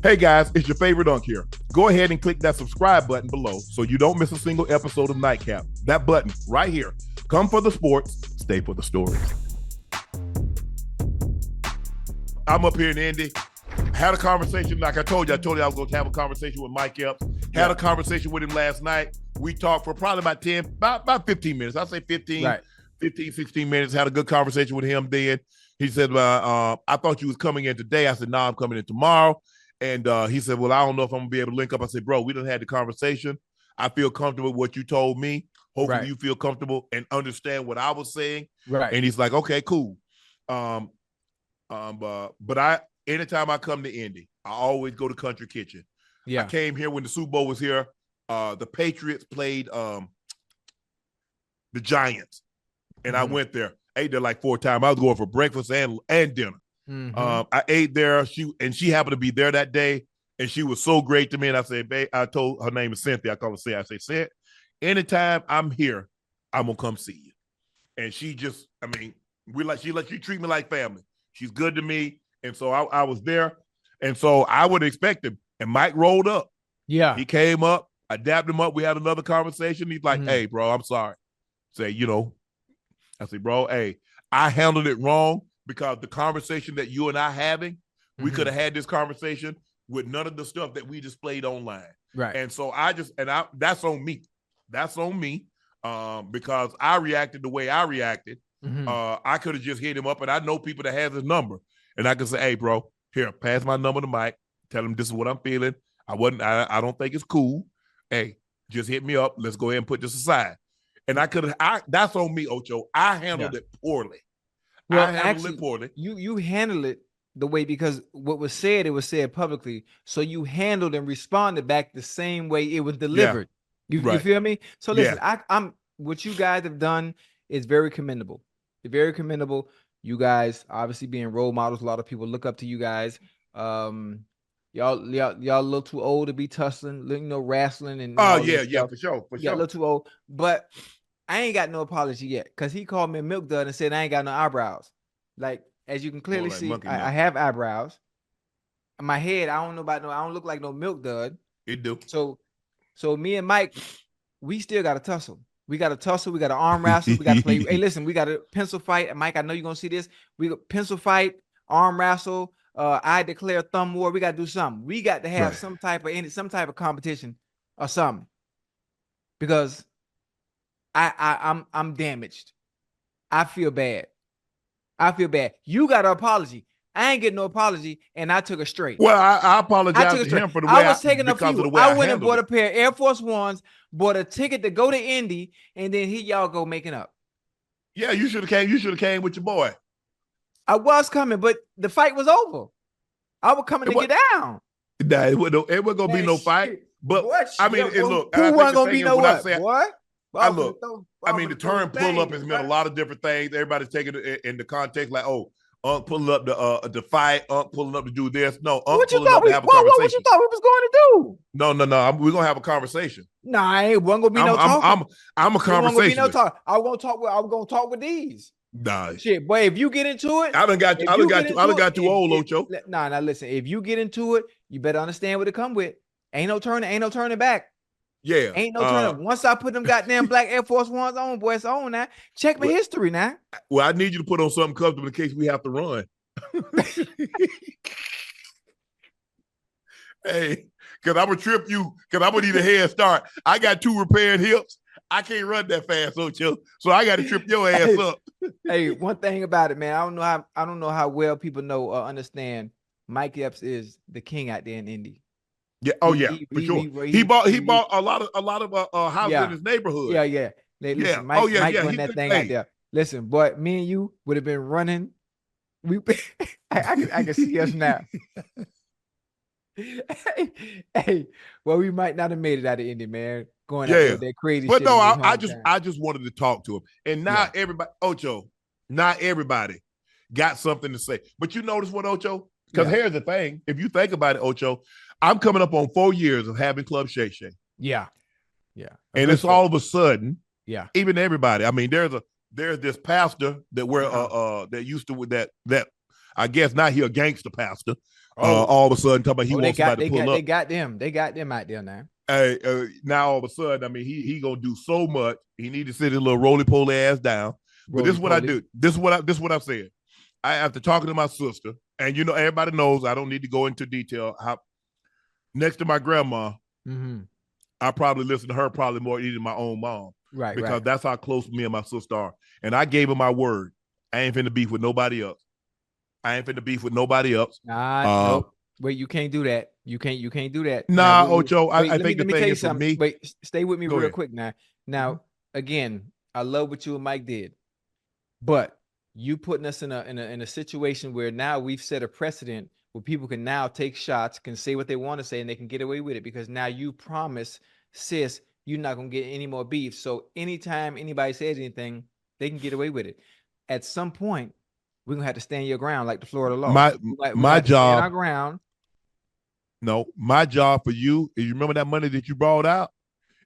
Hey guys, it's your favorite Unk here. Go ahead and click that subscribe button below so you don't miss a single episode of Nightcap. That button right here. Come for the sports, stay for the stories. I'm up here in Indy. Had a conversation, like I told you I was going to have a conversation with Mike Epps. Had a conversation with him last night. We talked for probably about 15 minutes. I'll say 15, 16 minutes. Had a good conversation with him then. He said, I thought you was coming in today. I said, no, I'm coming in tomorrow. And he said, well, I don't know if I'm going to be able to link up. I said, bro, we done had the conversation. I feel comfortable with what you told me. Hopefully you feel comfortable and understand what I was saying. Right. And he's like, okay, cool. But anytime I come to Indy, I always go to Country Kitchen. Yeah. I came here when the Super Bowl was here. The Patriots played the Giants. And I went there. Ate there like 4 times. I was going for breakfast and dinner. I ate there. She happened to be there that day, and she was so great to me. And I said, babe, I told her name is Cynthia. I call her Cynthia. I say, Cynthia, anytime I'm here, I'm gonna come see you. And she just, she treat me like family. She's good to me, and so I was there, and so I would expect him. And Mike rolled up. Yeah, he came up. I dapped him up. We had another conversation. He's like, hey, bro, I'm sorry. I said, bro, hey, I handled it wrong. Because the conversation that you and I having, we could have had this conversation with none of the stuff that we displayed online. Right. And so that's on me. That's on me. Because I reacted the way I reacted. I could have just hit him up, and I know people that have his number. And I could say, hey, bro, here, pass my number to Mike. Tell him this is what I'm feeling. I don't think it's cool. Hey, just hit me up. Let's go ahead and put this aside. And that's on me, Ocho. I handled it poorly. Well, actually, you handled it the way, because what was said, it was said publicly. So you handled and responded back the same way it was delivered. Yeah. You feel me? So listen, I'm what you guys have done is very commendable. It's very commendable. You guys obviously being role models. A lot of people look up to you guys. Y'all a little too old to be tussling, wrestling and for sure. A little too old. But I ain't got no apology yet, because he called me a milk dud and said I ain't got no eyebrows. Like, as you can clearly see, I have eyebrows. My head, I don't look like no milk dud. It do. So me and Mike, we still got to tussle. We got to tussle. We got to arm wrestle. We got to play. Hey, listen, we got to pencil fight. And Mike, I know you're going to see this. We got pencil fight, arm wrestle. I declare thumb war. We got to do something. We got to have some type of competition or something, because I'm damaged. I feel bad. You got an apology. I ain't getting no apology, and I took it straight. Well, I apologize to him for the way I was taking a few. I went and bought a pair of Air Force Ones, bought a ticket to go to Indy, and then y'all go making up. Yeah, you should have came. You should have came with your boy. I was coming, but the fight was over. I was coming to get down. Nah, it wasn't gonna be no fight. But look, who wasn't gonna be no what? What? The term pull up has meant a lot of different things. Everybody's taking it in the context like, pulling up the fight, pulling up to do this. No, pulling up to have a conversation. What you thought we was going to do? No. We're gonna have a conversation. Nah, it wasn't gonna be no talk. I'm a conversation. No talk. I'm gonna talk with these. Nah, shit, boy. If you get into it, I done got too old, Ocho. Nah. Listen, if you get into it, you better understand what it come with. Ain't no turning back. Yeah. Ain't no turning. Once I put them goddamn black Air Force Ones on, boy, it's on now. Check my history now. Well, I need you to put on something comfortable in case we have to run. Hey, because I'm going to trip you, because I'm going to need a head start. I got 2 repaired hips. I can't run that fast, Ocho. So I got to trip your ass up. Hey, one thing about it, man, I don't know how well people know or understand. Mike Epps is the king out there in Indy. Yeah. Oh, for sure. He bought a lot of houses in his neighborhood. Yeah. Listen, Mike run that thing out there. Listen, boy, me and you would have been running. I can see us now. Hey, well, we might not have made it out of Indy, man. Going out there, that crazy. But shit no, I just wanted to talk to him, and now everybody, Ocho, not everybody got something to say. But you notice what, Ocho? Because here's the thing: if you think about it, Ocho, I'm coming up on 4 years of having Club Shay Shay. Yeah. And it's all of a sudden, even everybody. I mean, there's this pastor that we're that used to with that I guess now he a gangster pastor. All of a sudden, talking about he wants somebody to pull up. They got them out there now. Now all of a sudden, I mean, he gonna do so much. He need to sit his little roly-poly ass down. But this is what I do. This is what I'm saying. After talking to my sister, and everybody knows I don't need to go into detail. How next to my grandma, I probably listen to her probably more than my own mom. Right. Because that's how close me and my sister are. And I gave her my word. I ain't finna beef with nobody else. Nope. Wait, you can't do that. You can't do that. Nah, Ocho, I think the thing is for me. Wait, stay with me real quick now. Now, again, I love what you and Mike did. But you putting us in a situation where now we've set a precedent where people can now take shots, can say what they want to say, and they can get away with it because now you promise, sis, you're not gonna get any more beef. So anytime anybody says anything, they can get away with it. At some point, we're gonna have to stand your ground like the Florida law. My job. Stand our ground. No, my job for you is you remember that money that you brought out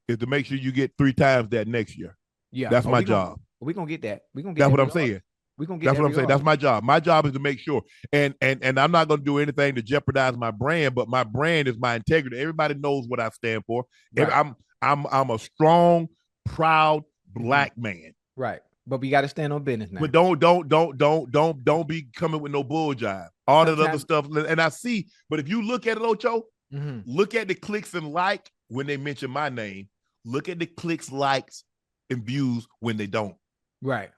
is to make sure you get 3 times that next year. Yeah, that's my job. We're gonna get that. That's what I'm saying. That's what I'm saying. That's my job. My job is to make sure. And I'm not going to do anything to jeopardize my brand, but my brand is my integrity. Everybody knows what I stand for. Right. I'm a strong, proud Black man. Right. But we got to stand on business now. But don't be coming with no bull jive. All that other stuff. And I see, but if you look at it, Ocho, look at the clicks and like when they mention my name. Look at the clicks, likes, and views when they don't. Right.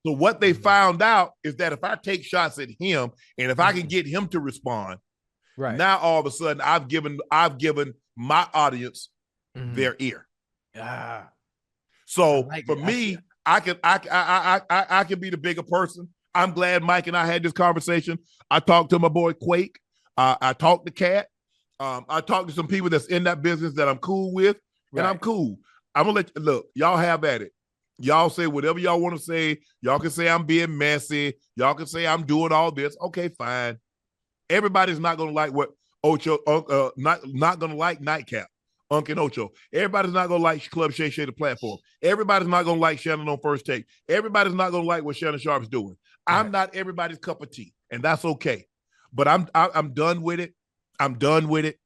So what they found out is that if I take shots at him and if I can get him to respond, right now all of a sudden I've given my audience their ear. So for me, I can be the bigger person. I'm glad Mike and I had this conversation. I talked to my boy Quake. I talked to Cat. I talked to some people that's in that business that I'm cool with, and I'm cool. I'm gonna let you look. Y'all have at it. Y'all say whatever y'all want to say. Y'all can say I'm being messy. Y'all can say I'm doing all this. Okay, fine. Everybody's not gonna like what Ocho. Not gonna like Nightcap, Unc and Ocho. Everybody's not gonna like Club Shay Shay the platform. Everybody's not gonna like Shannon on First Take. Everybody's not gonna like what Shannon Sharpe's doing. Right. I'm not everybody's cup of tea, and that's okay. But I'm done with it. I'm done with it.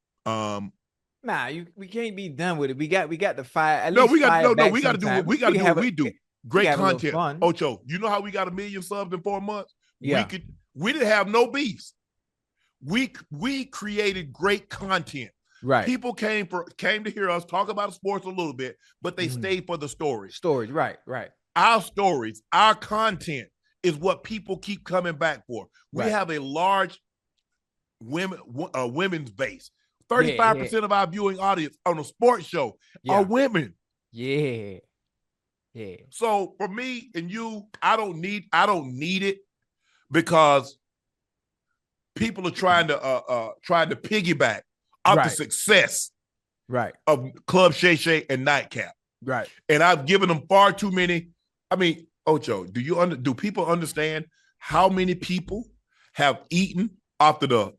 Nah, we can't be done with it. We got the fire. We got to do what we do. Great content. Ocho, you know how we got 1 million subs in 4 months? Yeah. We didn't have no beefs. We created great content. Right. People came to hear us talk about sports a little bit, but they stayed for the stories. Stories, right. Our stories, our content is what people keep coming back for. We have a large women's base. 35% of our viewing audience on a sports show are women. Yeah. So for me and you, I don't need it because people are trying to piggyback off the success of Club Shay Shay and Nightcap. Right. And I've given them far too many. I mean, Ocho, do people understand how many people have eaten after the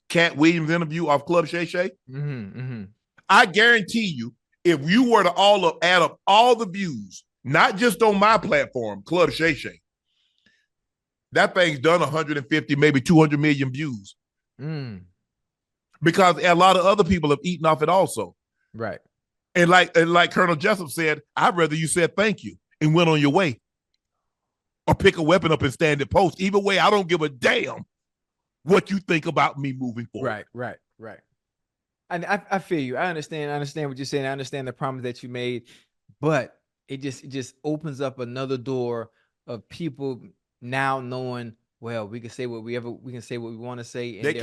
Cat Williams interview off Club Shay Shay? I guarantee you, if you were to add up all the views, not just on my platform, Club Shay Shay, that thing's done 150, maybe 200 million views. Because a lot of other people have eaten off it also. Right. And like Colonel Jessup said, I'd rather you said thank you and went on your way. Or pick a weapon up and stand at post. Either way, I don't give a damn what you think about me moving forward. Right. And I feel you. I understand what you're saying. I understand the promise that you made, but it just opens up another door of people now knowing, well, we can say what we want to say, and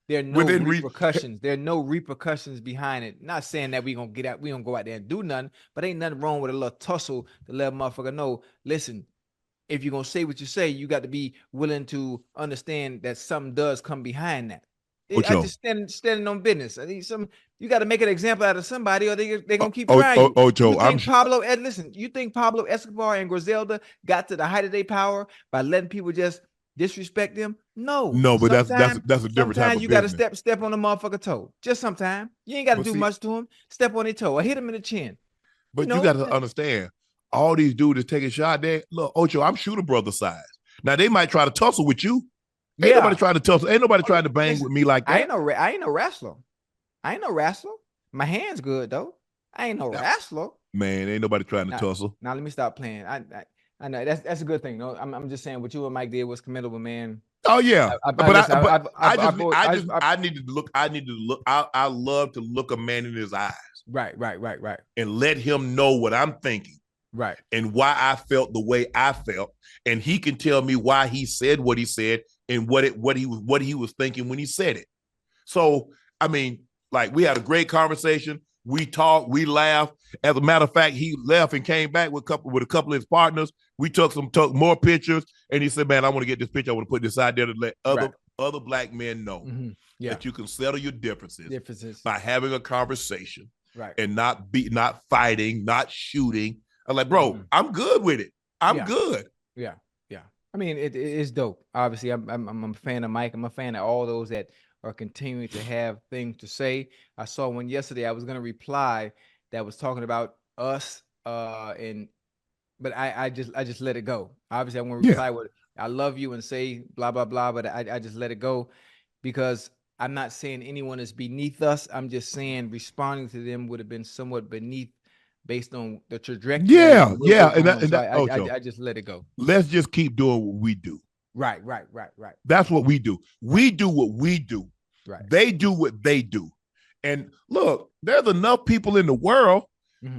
there are no repercussions. There are no repercussions behind it. Not saying that we gonna go out there and do nothing, but ain't nothing wrong with a little tussle to let a motherfucker know, listen, if you're going to say what you say, you got to be willing to understand that something does come behind that. I just standing on business. I think you got to make an example out of somebody, or they're going to keep trying you. Ocho, you think Pablo Escobar and Griselda got to the height of their power by letting people just disrespect them? No, but that's a different type of Sometimes you got to step on the motherfucker toe. Just sometimes. You ain't got to do much to him. Step on their toe or hit him in the chin. But you got to understand, all these dudes taking a shot there. Look, Ocho, I'm shooter brother size. Now they might try to tussle with you. Ain't nobody trying to tussle. Ain't nobody trying to bang with me like that. I ain't no wrestler. My hand's good though. I ain't no wrestler. Man, ain't nobody trying to tussle. Now let me stop playing. I know that's a good thing. No, I'm just saying what you and Mike did was commendable, man. Oh yeah, I need to look. I love to look a man in his eyes. Right. And let him know what I'm thinking. Right. And why I felt the way I felt, and he can tell me why he said what he said and what he was thinking when he said it. So I mean, like, we had a great conversation. We talked, we laughed. As a matter of fact, he left and came back with a couple of his partners. We took more pictures, and he said, "Man, I want to get this picture. I want to put this out there to let other black men know that you can settle your differences by having a conversation, and not fighting, not shooting." I'm like, bro, I'm good with it. I'm good. Yeah. I mean, it's dope. Obviously, I'm a fan of Mike. I'm a fan of all those that are continuing to have things to say. I saw one yesterday. I was going to reply that was talking about us, but I just let it go. Obviously, I want to reply with "I love you" and say blah blah blah, but I just let it go because I'm not saying anyone is beneath us. I'm just saying responding to them would have been somewhat beneath based on the trajectory. Yeah, and I just let it go. Let's just keep doing what we do. Right. That's what we do. We do what we do. Right. They do what they do. And look, there's enough people in the world.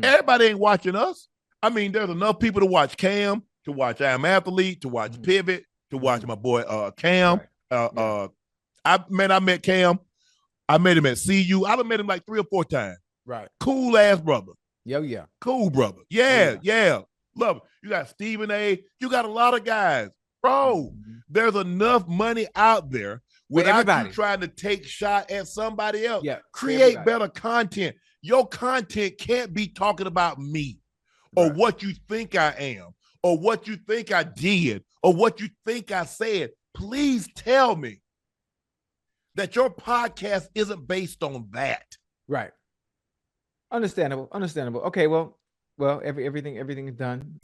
Everybody ain't watching us. I mean, there's enough people to watch Cam, to watch I'm Athlete, to watch Pivot, to watch my boy Cam. I met Cam. I met him at CU. I've met him like 3 or 4 times. Right. Cool ass brother. Yeah. Cool brother. Yeah. Love it. You got Stephen A. You got a lot of guys. Bro, there's enough money out there without you trying to take shot at somebody else. Yeah. Create better content. Your content can't be talking about me or what you think I am or what you think I did or what you think I said. Please tell me that your podcast isn't based on that. Right. Understandable. Okay, well, everything is done.